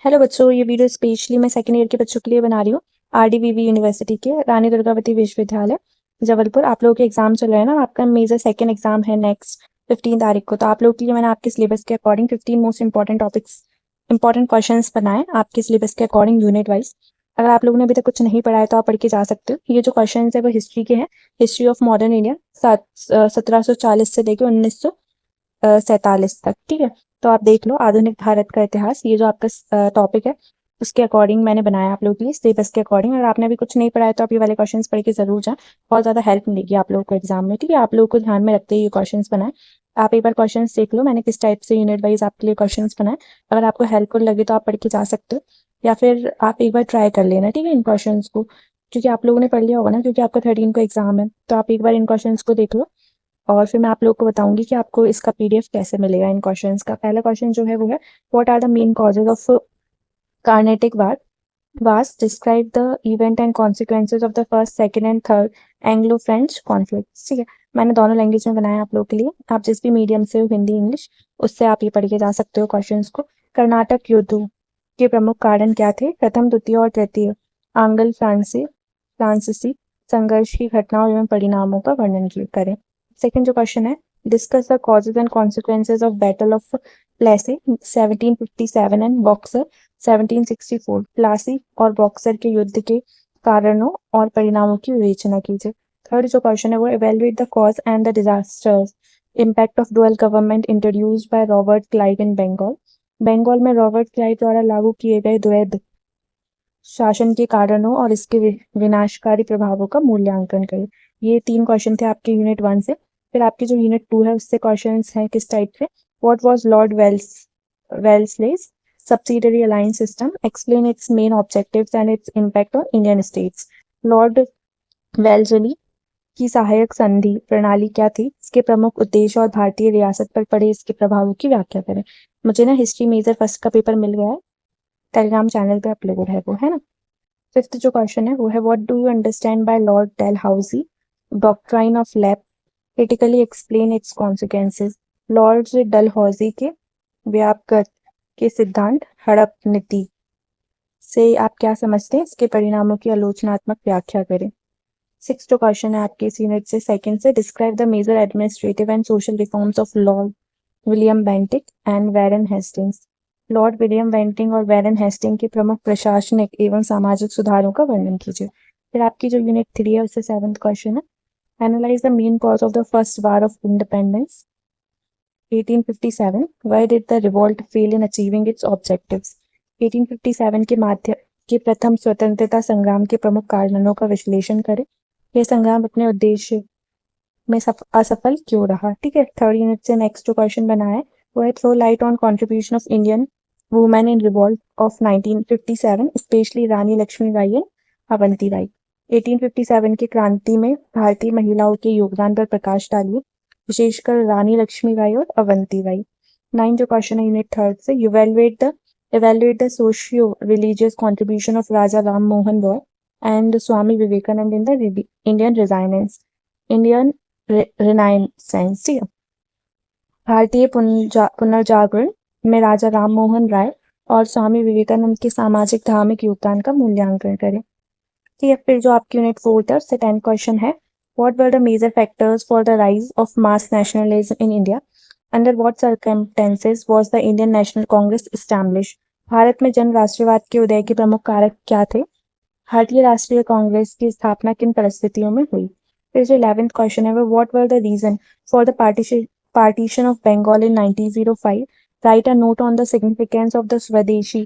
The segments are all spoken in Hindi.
हेलो बच्चों, ये वीडियो स्पेशली मैं सेकेंड ईयर के बच्चों के लिए बना रही हूँ। आरडीवीवी यूनिवर्सिटी के रानी दुर्गावती विश्वविद्यालय जबलपुर। आप लोगों के एग्जाम चल रहे हैं ना, आपका मेजर सेकेंड एग्जाम है नेक्स्ट 15 तारीख को। तो आप लोगों के लिए मैंने आपके सिलेबस के according 15 most important topics, important questions बनाए आपके सिलेबस के अकॉर्डिंग यूनिट वाइज। अगर आप लोगों ने अभी तक कुछ नहीं पढ़ा है तो आप पढ़ के जा सकते हो। ये जो क्वेश्चन है वो हिस्ट्री के हैं। हिस्ट्री ऑफ मॉडर्न इंडिया 1740 से लेकर 1947 तक। ठीक है, तो आप देख लो आधुनिक भारत का इतिहास, ये जो आपका टॉपिक है उसके अकॉर्डिंग मैंने बनाया आप लोगों के लिए सिलेबस के अकॉर्डिंग। अगर आपने अभी कुछ नहीं पढ़ा है तो आप ये वाले क्वेश्चंस पढ़ के जरूर जाएं, बहुत ज्यादा हेल्प मिलेगी आप लोगों को एग्जाम में। ठीक है, आप लोगों को ध्यान में रखते हुए ये क्वेश्चंस बनाए। आप एक बार क्वेश्चंस देख लो मैंने किस टाइप से यूनिट वाइज आपके लिए क्वेश्चंस बनाए। अगर आपको हेल्पफुल लगे तो आप पढ़ के जा सकते हो, या फिर आप एक बार ट्राई कर लेना। ठीक है, इन क्वेश्चंस को, क्योंकि आप लोगों ने पढ़ लिया होगा ना, क्योंकि आपका 13 को एग्जाम है। तो आप एक बार इन क्वेश्चंस को देख लो और फिर मैं आप लोगों को बताऊंगी कि आपको इसका पीडीएफ कैसे मिलेगा इन क्वेश्चंस का। पहला क्वेश्चन जो है वो है, what are the main causes of Carnatic war wars, describe the event and consequences of the first, second and third Anglo French conflict. ठीक है, मैंने दोनों लैंग्वेज में बनाया आप लोगों के लिए। आप जिस भी मीडियम से हो, हिंदी इंग्लिश, उससे आप ये पढ़ के जा सकते हो क्वेश्चंस को। कर्नाटक युद्ध के प्रमुख कारण क्या थे? प्रथम, द्वितीय और तृतीय आंग्ल फ्रांसीसी संघर्ष की घटनाओं एवं परिणामों का वर्णन करें। सेकंड जो क्वेश्चन है, discuss the causes and consequences of battle of Plassey 1757 and Buxar 1764। Plassey और बॉक्सर के युद्ध के कारणों और परिणामों की विवेचना कीजिए। थर्ड जो क्वेश्चन है वो, evaluate the cause and the disasters impact of dual government introduced by Robert Clive in Bengal. Bengal में रॉबर्ट क्लाइव द्वारा लागू किए गए द्वैध शासन के कारणों और इसके विनाशकारी प्रभावों का मूल्यांकन करें। ये 3 क्वेश्चन थे आपके यूनिट 1 से। फिर आपके जो यूनिट 2 है उससे क्वेश्चंस हैं किस टाइप के। What was Lord Wellesley's subsidiary alliance system, explain its main objectives and its impact on Indian states. Lord Wellesley की सहायक संधि प्रणाली क्या थी, इसके प्रमुख उद्देश्य और भारतीय रियासत पर पड़े इसके प्रभावों की व्याख्या करें। मुझे ना हिस्ट्री मेजर फर्स्ट का पेपर मिल गया है, टेलीग्राम चैनल पे अपलोड है वो, है ना। फिफ्थ जो क्वेश्चन है वो है, what do you understand by Lord Dalhousie doctrine of lap, critically explain it's consequences. Lord Dalhousie के व्यापक के सिद्धांत हड़प नीति से आप क्या समझते हैं, इसके परिणामों की आलोचनात्मक व्याख्या करें। सिक्स जो क्वेश्चन है आपके इस यूनिट से सेकंड से, describe the major administrative and social reforms of lord William Bentinck and Warren Hastings. Lord William Bentinck और वैरन हेस्टिंग के प्रमुख प्रशासनिक एवं सामाजिक सुधारों का वर्णन कीजिए। फिर आपकी जो यूनिट 3 है उससे 7th क्वेश्चन है, analyse the main cause of the first war of independence 1857, why did the revolt fail in achieving it's objectives. 1857 के माध्यम के प्रथम स्वतंत्रता संग्राम के प्रमुख कारणों का विश्लेषण करें। यह संग्राम अपने उद्देश्य में असफल क्यों रहा। ठीक है, थर्ड यूनिट से नेक्स्ट जो क्वेश्चन बना है वो है, throw light on contribution of Indian women in revolt of 1957, specially Rani Lakshmibai and Avantibai. 1857 की क्रांति में भारतीय महिलाओं के योगदान पर प्रकाश डालिए, विशेषकर रानी लक्ष्मीबाई और अवंतीबाई। 9 जो क्वेश्चन है यूनिट थर्ड से, evaluate the socio-religious contribution of Raja Ram Mohan Roy and Swami Vivekanand in the Indian Renaissance। ठीक है, भारतीय पुनर्जागरण में राजा राम मोहन राय और स्वामी विवेकानंद के सामाजिक धार्मिक योगदान का मूल्यांकन करें। ठीक है, फिर जो आपकी यूनिट 4 है उससे 10 क्वेश्चन है, what were the major factors for the rise of mass nationalism in India, under what circumstances was the Indian National Congress establish. भारत में जन राष्ट्रवाद के उदय के प्रमुख कारक क्या थे, भारतीय राष्ट्रीय कांग्रेस की स्थापना किन परिस्थितियों में हुई। फिर जो 11th क्वेश्चन है वो, what were the reason for the partition of Bengal in 1905, write a note on the significance of the Swadeshi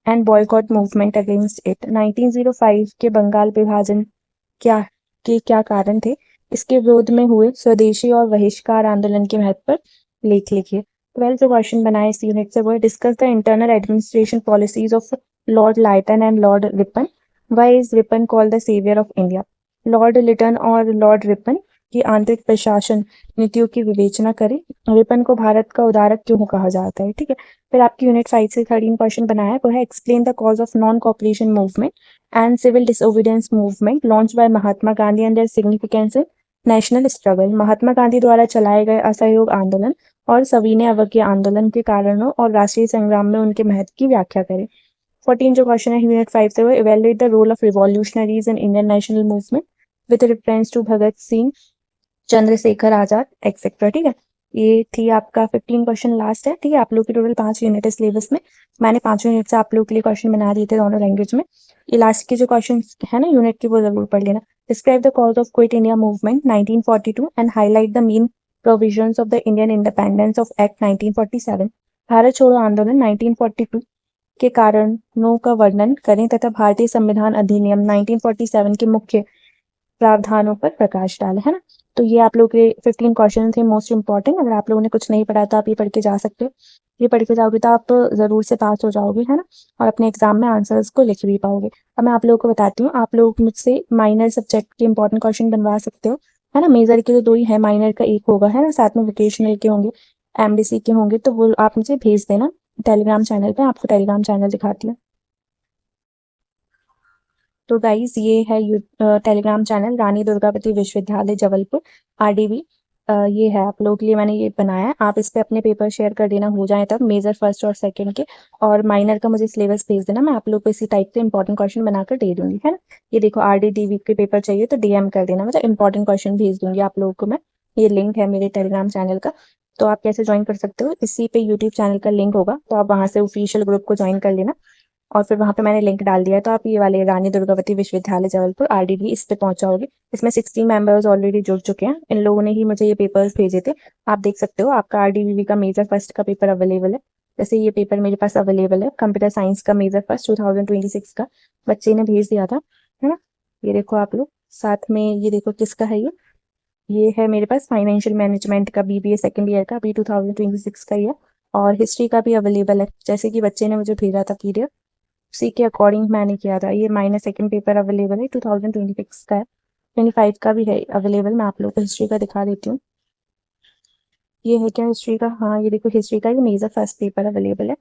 and boycott movement against it। 1905 के बंगाल विभाजन क्या कारण थे, इसके विरोध में हुए स्वदेशी और बहिष्कार आंदोलन के महत्व पर लेख लिखिए। 12th जो क्वेश्चन बनाए इस यूनिट से वो है, discuss the internal administration policies of Lord Lytton and Lord Ripon, why is Ripon called the saviour of India. Lord Lytton और लॉर्ड रिपन की आंतरिक प्रशासन नीतियों की विवेचना करें, रिपन को भारत का उदारक क्यों कहा जाता है। ठीक है, फिर आपकी यूनिट 5 से 13 क्वेश्चन बनाया है वो है, explain the cause of non cooperation movement and civil disobedience movement launch by Mahatma Gandhi and their significance in national struggle. Mahatma Gandhi द्वारा चलाए गए असहयोग आंदोलन और सविनय अवज्ञा आंदोलन के कारणों और राष्ट्रीय संग्राम में उनके महत्व की व्याख्या करें। 14 जो क्वेश्चन है यूनिट 5 से वो evaluate the role of revolutionaries in Indian national movement with reference to Bhagat Singh, Chandrashekhar Azad etcetera. ठीक है, ये थी आपका 15 क्वेश्चन लास्ट है। ठीक है, आप लोग की टोटल 5 यूनिट है सिलेबस में। मैंने 5 यूनिट से आप लोग के लिए क्वेश्चन बना दिए थे दोनों लैंग्वेज में। ये लास्ट के जो क्वेश्चन है ना यूनिट की, वो जरूर पढ़ लेना। Describe the cause of quit India movement 1942 and highlight the main provisions of the Indian independence of act 1947। Bharat छोड़ो आंदोलन 1942 के कारणों का वर्णन करें तथा भारतीय संविधान अधिनियम 1947 के मुख्य प्रावधानों पर प्रकाश डाले, है ना। तो ये आप लोग के 15 क्वेश्चन थे मोस्ट इंपॉर्टेंट। अगर आप लोगों ने कुछ नहीं पढ़ा तो आप ये पढ़ के जा सकते हो। ये पढ़ के जाओगे तो आप जरूर से पास हो जाओगे, है ना, और अपने एग्जाम में आंसर्स को लिख भी पाओगे। अब मैं आप लोगों को बताती हूँ, आप लोग मुझसे माइनर सब्जेक्ट के इंपॉर्टेंट क्वेश्चन बनवा सकते हो, है ना। मेजर के तो 2 ही है, माइनर का 1 होगा, है ना, साथ में वोकेशनल के होंगे, एमडीसी के होंगे, तो वो आप मुझे भेज देना टेलीग्राम चैनल पे। आपको टेलीग्राम चैनल दिखाती हूँ। तो गाइज ये है टेलीग्राम चैनल रानी दुर्गावती विश्वविद्यालय जबलपुर आरडीवी। ये है आप लोगों के लिए मैंने ये बनाया है। आप इस पे अपने पेपर शेयर कर देना हो जाए तब, मेजर फर्स्ट और सेकंड के, और माइनर का मुझे सिलेबस भेज देना। मैं आप लोग को इसी टाइप के इंपॉर्टेंट क्वेश्चन बनाकर दे दूंगी, है ना। ये देखो आरडीडीवी के पेपर चाहिए तो डीएम कर देना, मतलब इंपॉर्टेंट क्वेश्चन भेज दूंगी आप लोगों को मैं। ये लिंक है मेरे टेलीग्राम चैनल का, तो आप कैसे ज्वाइन कर सकते हो, इसी पे यूट्यूब चैनल का लिंक होगा, तो आप वहां से ऑफिशियल ग्रुप को ज्वाइन कर लेना। और फिर वहां पे मैंने लिंक डाल दिया है, तो आप ये वाले रानी दुर्गावती विश्वविद्यालय जबलपुर आरडीवी इस पे पहुंच जाओगे। इसमें 16 मेंबर्स ऑलरेडी जुड़ चुके हैं। इन लोगों ने ही मुझे ये पेपर्स भेजे थे। आप देख सकते हो आपका आरडीवी का मेजर फर्स्ट का पेपर अवेलेबल है। जैसे ये पेपर मेरे पास अवेलेबल है, कंप्यूटर साइंस का मेजर फर्स्ट 2026 का बच्चे ने भेज दिया था, है ना। ये देखो आप लोग साथ में, ये देखो किसका है ये है मेरे पास फाइनेंशियल मैनेजमेंट का बीबीए सेकंड ईयर का, अभी 2026 का ही है। और हिस्ट्री का भी अवेलेबल है, जैसे कि बच्चे ने मुझे भेजा था पीडीएफ, उसी के अकॉर्डिंग मैंने किया था। ये माइनर सेकंड पेपर अवेलेबल है, 2026 का है, 25 का भी है अवेलेबल। मैं आप लोग को हिस्ट्री का दिखा देती हूँ। ये है क्या हिस्ट्री का, हाँ ये देखो हिस्ट्री का ये मेजर फर्स्ट पेपर अवेलेबल है।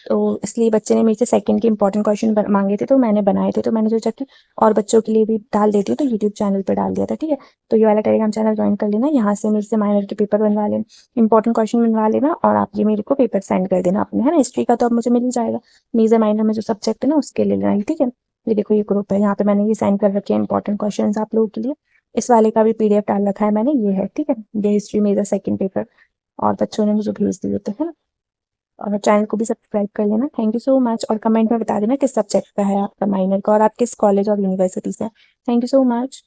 तो इसलिए बच्चे ने मेरे से सेकंड के इंपॉर्टेंट क्वेश्चन मांगे थे, तो मैंने बनाए थे, तो मैंने सोचा कि और बच्चों के लिए भी डाल देती हूँ, तो यूट्यूब चैनल पर डाल दिया था। ठीक है, तो ये वाला टेलीग्राम चैनल ज्वाइन कर लेना, यहाँ से मेरे से माइनर के पेपर बनवा लेना, इंपॉर्टेंट क्वेश्चन बनवा लेना, और आप ये मेरे को पेपर सेंड कर देना अपने, है ना। हिस्ट्री का तो अब मुझे मिल ही जाएगा, मेजर माइनर में जो सब्जेक्ट है ना उसके ले लेना। ठीक है, ये देखो ये ग्रुप है, यहाँ पे मैंने ये सेंड कर रखे हैं इंपॉर्टेंट क्वेश्चन आप लोगों के लिए। इस वाले का भी पीडीएफ डाल रखा है मैंने, ये है। ठीक है, ये हिस्ट्री मेजर सेकंड पेपर, और बच्चों ने मुझे भेज दिए थे, है ना। और चैनल को भी सब्सक्राइब कर लेना। थैंक यू सो मच, और कमेंट में बता देना किस सब्जेक्ट का है आपका माइनर का, और आप किस कॉलेज और यूनिवर्सिटी से। Thank you so much.